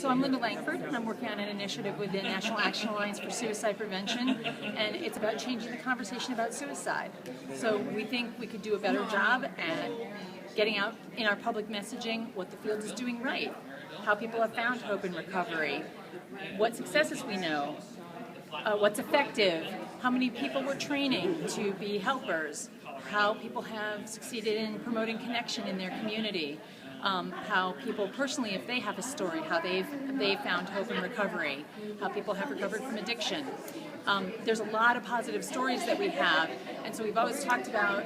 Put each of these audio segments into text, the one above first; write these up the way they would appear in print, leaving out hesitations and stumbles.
So I'm Linda Langford, and I'm working on an initiative with the National Action Alliance for Suicide Prevention, and it's about changing the conversation about suicide. So we think we could do a better job at getting out in our public messaging what the field is doing right, how people have found hope in recovery, what successes we know, what's effective, how many people we're training to be helpers, how people have succeeded in promoting connection in their community, how people personally, if they have a story, how they've found hope in recovery, how people have recovered from addiction. There's a lot of positive stories that we have, and so we've always talked about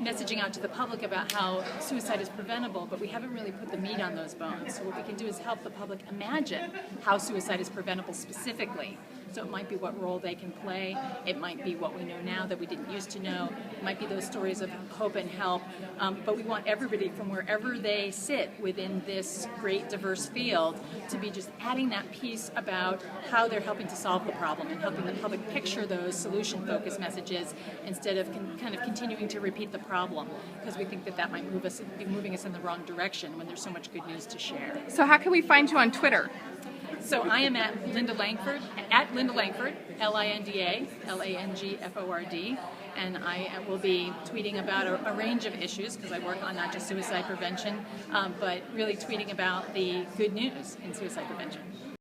messaging out to the public about how suicide is preventable, but we haven't really put the meat on those bones. So what we can do is help the public imagine how suicide is preventable specifically. So it might be what role they can play, it might be what we know now that we didn't used to know, it might be those stories of hope and help, but we want everybody from wherever they sit within this great diverse field to be just adding that piece about how they're helping to solve the problem and helping the public picture those solution-focused messages instead of kind of continuing to repeat the problem, because we think that that might be moving us in the wrong direction when there's so much good news to share. So how can we find you on Twitter? So I am at Linda Langford, Linda Langford, and I will be tweeting about a range of issues, because I work on not just suicide prevention, but really tweeting about the good news in suicide prevention.